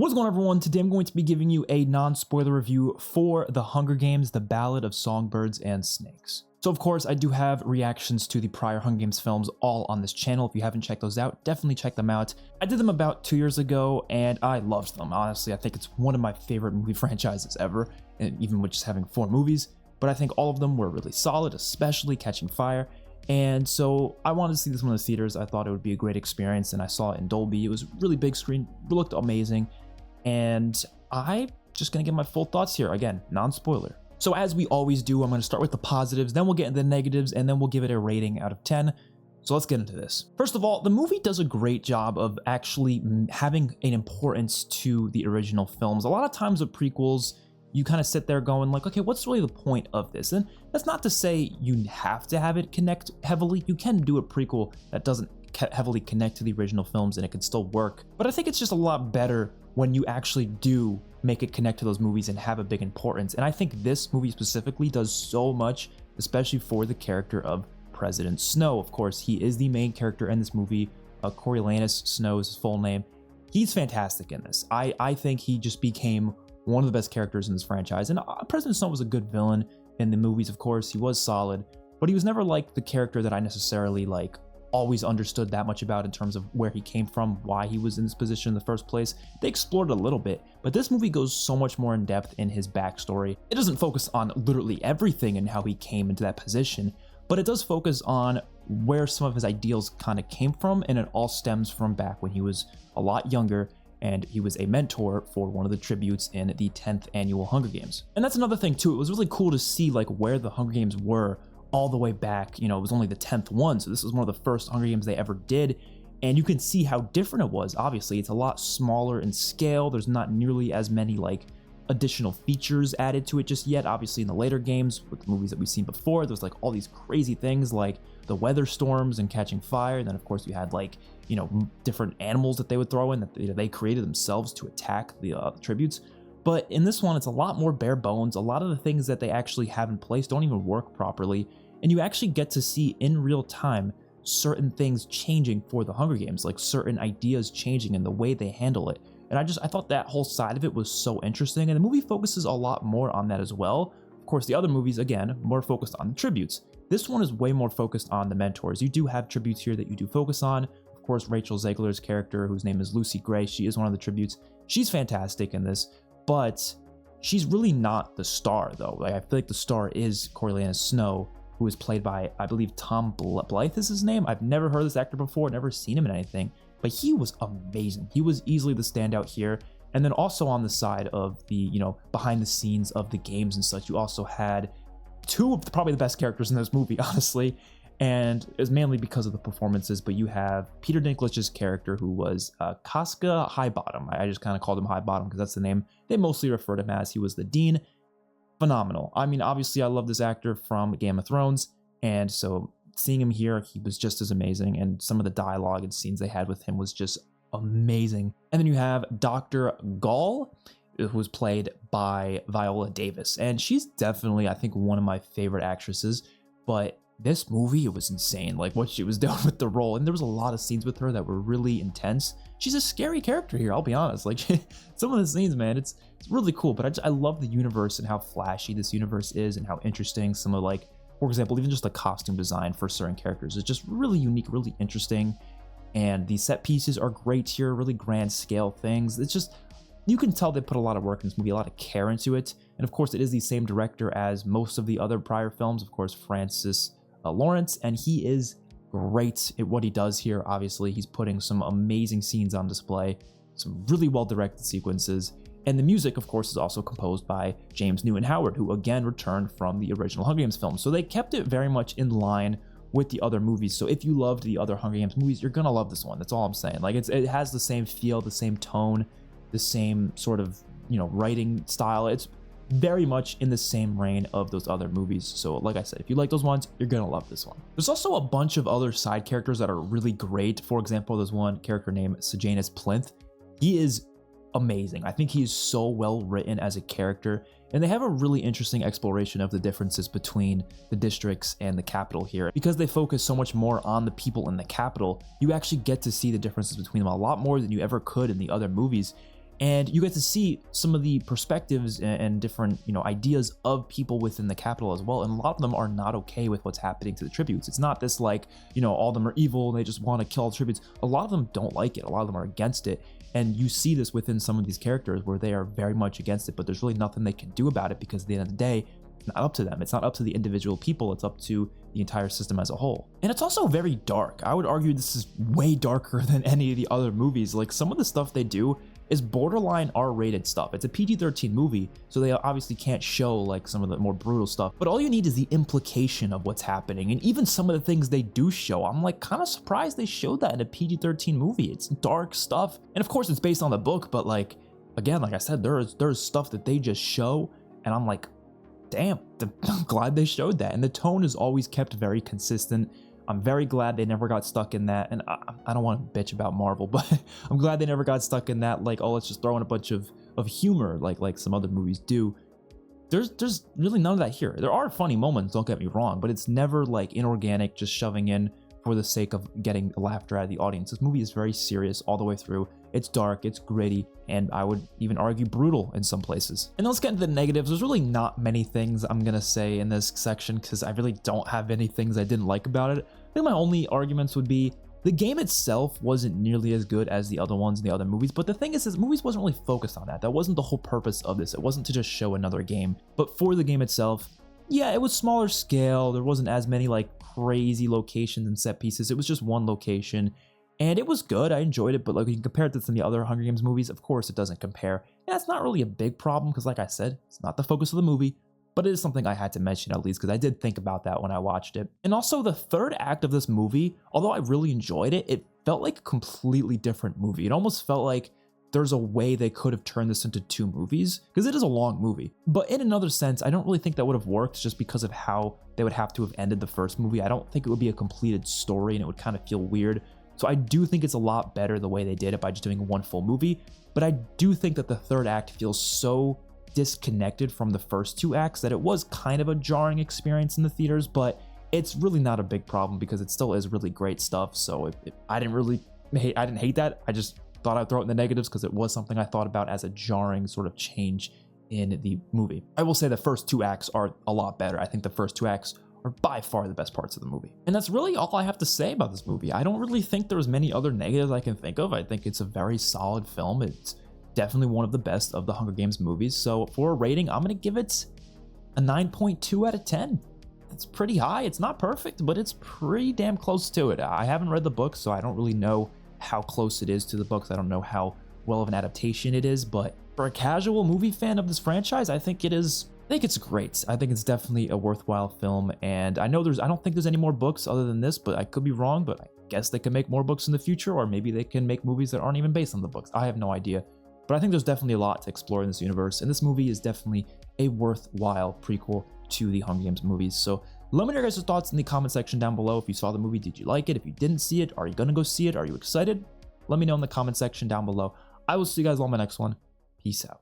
What's going on, everyone? Today I'm going to be giving you a non-spoiler review for The Hunger Games, The Ballad of Songbirds and Snakes. So of course, I do have reactions to the prior Hunger Games films all on this channel. If you haven't checked those out, definitely check them out. I did them about 2 years ago and I loved them. Honestly, I think it's one of my favorite movie franchises ever, and even with just having 4 movies. But I think all of them were really solid, especially Catching Fire. And so I wanted to see this one in the theaters. I thought it would be a great experience, and I saw it in Dolby. It was really big screen, it looked amazing. And I'm just gonna give my full thoughts here. Again, non-spoiler. So as we always do, I'm gonna start with the positives, then we'll get into the negatives, and then we'll give it a rating out of 10. So let's get into this. First of all, the movie does a great job of actually having an importance to the original films. A lot of times with prequels, you kind of sit there going like, okay, what's really the point of this? And that's not to say you have to have it connect heavily. You can do a prequel that doesn't heavily connect to the original films and it can still work. But I think it's just a lot better when you actually do make it connect to those movies and have a big importance. And I think this movie specifically does so much, especially for the character of President Snow. Of course, he is the main character in this movie. Coriolanus Snow is his full name. He's fantastic in this. I think he just became one of the best characters in this franchise. And President Snow was a good villain in the movies, of course. He was solid, but he was never like the character that I necessarily like always understood that much about in terms of where he came from, why he was in this position in the first place. They explored it a little bit, but this movie goes so much more in depth in his backstory. It doesn't focus on literally everything and how he came into that position, but it does focus on where some of his ideals kind of came from, and it all stems from back when he was a lot younger and he was a mentor for one of the tributes in the 10th annual Hunger Games. And that's another thing too, it was really cool to see like where the Hunger Games were all the way back. You know, it was only the 10th one, so this was one of the first Hunger Games they ever did, and you can see how different it was. Obviously, it's a lot smaller in scale. There's not nearly as many like additional features added to it just yet. Obviously, in the later games with the movies that we've seen before, there's like all these crazy things like the weather storms and Catching Fire. And then of course you had like, you know, different animals that they would throw in that they created themselves to attack the tributes. But in this one, it's a lot more bare bones. A lot of the things that they actually have in place don't even work properly. And you actually get to see in real time certain things changing for the Hunger Games, like certain ideas changing and the way they handle it. And I thought that whole side of it was so interesting. And the movie focuses a lot more on that as well. Of course, the other movies, again, more focused on the tributes. This one is way more focused on the mentors. You do have tributes here that you do focus on. Of course, Rachel Zegler's character, whose name is Lucy Gray, she is one of the tributes. She's fantastic in this, but she's really not the star, though. Like, I feel like the star is Coriolanus Snow, who is played by, I believe, Tom Blythe is his name. I've never heard this actor before, never seen him in anything, but he was amazing. He was easily the standout here. And then also on the side of the, you know, behind the scenes of the games and such, you also had 2 of probably the best characters in this movie, honestly. And it was mainly because of the performances, but you have Peter Dinklage's character, who was Casca Highbottom. I just kind of called him Highbottom because that's the name they mostly refer to him as. He was the dean. Phenomenal. I mean, obviously I love this actor from Game of Thrones, and so seeing him here, he was just as amazing, and some of the dialogue and scenes they had with him was just amazing. And then you have Dr. Gall, who was played by Viola Davis, and she's definitely, I think, one of my favorite actresses. But this movie, it was insane, like what she was doing with the role, and there was a lot of scenes with her that were really intense. She's a scary character here, I'll be honest. Like some of the scenes, man, it's really cool. But I love the universe and how flashy this universe is and how interesting some of, like, for example, even just the costume design for certain characters is just really unique, really interesting. And the set pieces are great here, really grand scale things. It's just, you can tell they put a lot of work in this movie, a lot of care into it. And of course, it is the same director as most of the other prior films, of course, Francis Lawrence, and he is great at what he does here. Obviously, he's putting some amazing scenes on display, some really well-directed sequences. And the music, of course, is also composed by James Newton Howard, who again returned from the original Hunger Games film. So they kept it very much in line with the other movies. So if you loved the other Hunger Games movies, you're gonna love this one. That's all I'm saying. Like, it has the same feel, the same tone, the same sort of, you know, writing style. It's very much in the same reign of those other movies. So like I said, if you like those ones, you're gonna love this one. There's also a bunch of other side characters that are really great. For example, there's one character named Sejanus Plinth. He is amazing. I think he is so well written as a character, and they have a really interesting exploration of the differences between the districts and the capital here. Because they focus so much more on the people in the capital, you actually get to see the differences between them a lot more than you ever could in the other movies. And you get to see some of the perspectives and different, ideas of people within the Capitol as well. And a lot of them are not okay with what's happening to the tributes. It's not this like, all of them are evil and they just want to kill all the tributes. A lot of them don't like it. A lot of them are against it. And you see this within some of these characters where they are very much against it, but there's really nothing they can do about it because at the end of the day, it's not up to them. It's not up to the individual people. It's up to the entire system as a whole. And it's also very dark. I would argue this is way darker than any of the other movies. Like some of the stuff they do is borderline R-rated stuff. It's a PG-13 movie, so they obviously can't show like some of the more brutal stuff, but all you need is the implication of what's happening. And even some of the things they do show, I'm like kind of surprised they showed that in a PG-13 movie. It's dark stuff. And of course it's based on the book, but like, again, like I said, there's stuff that they just show, and I'm like, damn, I'm glad they showed that. And the tone is always kept very consistent. I'm very glad they never got stuck in that. And I don't want to bitch about Marvel, but I'm glad they never got stuck in that, like, oh, let's just throw in a bunch of humor like some other movies do. There's really none of that here. There are funny moments, don't get me wrong, but it's never like inorganic, just shoving in for the sake of getting laughter out of the audience. This movie is very serious all the way through. It's dark, it's gritty, and I would even argue brutal in some places. And let's get into the negatives. There's really not many things I'm gonna say in this section because I really don't have any things I didn't like about it. I think my only arguments would be the game itself wasn't nearly as good as the other ones in the other movies, but the thing is movies wasn't really focused on that. That wasn't the whole purpose of this. It wasn't to just show another game, but for the game itself, yeah, it was smaller scale. There wasn't as many like crazy locations and set pieces. It was just one location. And it was good. I enjoyed it, but like when you compare it to some of the other Hunger Games movies, of course it doesn't compare. And that's not really a big problem because like I said, it's not the focus of the movie, but it is something I had to mention at least because I did think about that when I watched it. And also the third act of this movie, although I really enjoyed it, it felt like a completely different movie. It almost felt like there's a way they could have turned this into two movies because it is a long movie. But in another sense, I don't really think that would have worked just because of how they would have to have ended the first movie. I don't think it would be a completed story and it would kind of feel weird. So I do think it's a lot better the way they did it by just doing one full movie, but I do think that the third act feels so disconnected from the first two acts that it was kind of a jarring experience in the theaters, but it's really not a big problem because it still is really great stuff. So I didn't hate that. I just thought I'd throw it in the negatives because it was something I thought about as a jarring sort of change in the movie. I will say the first two acts are a lot better. I think the first two acts are by far the best parts of the movie. And that's really all I have to say about this movie. I don't really think there's many other negatives I can think of. I think it's a very solid film. It's definitely one of the best of the Hunger Games movies. So for a rating, I'm gonna give it a 9.2 out of 10. It's pretty high. It's not perfect, but it's pretty damn close to it. I haven't read the book, so I don't really know how close it is to the books. I don't know how well of an adaptation it is, but for a casual movie fan of this franchise, I think it's great. I think it's definitely a worthwhile film, and I don't think there's any more books other than this, but I could be wrong, but I guess they can make more books in the future, or maybe they can make movies that aren't even based on the books. I have no idea, but I think there's definitely a lot to explore in this universe, and this movie is definitely a worthwhile prequel to the Hunger Games movies. So let me know your guys' thoughts in the comment section down below. If you saw the movie, did you like it? If you didn't see it, are you gonna go see it? Are you excited? Let me know in the comment section down below. I will see you guys on my next one. Peace out.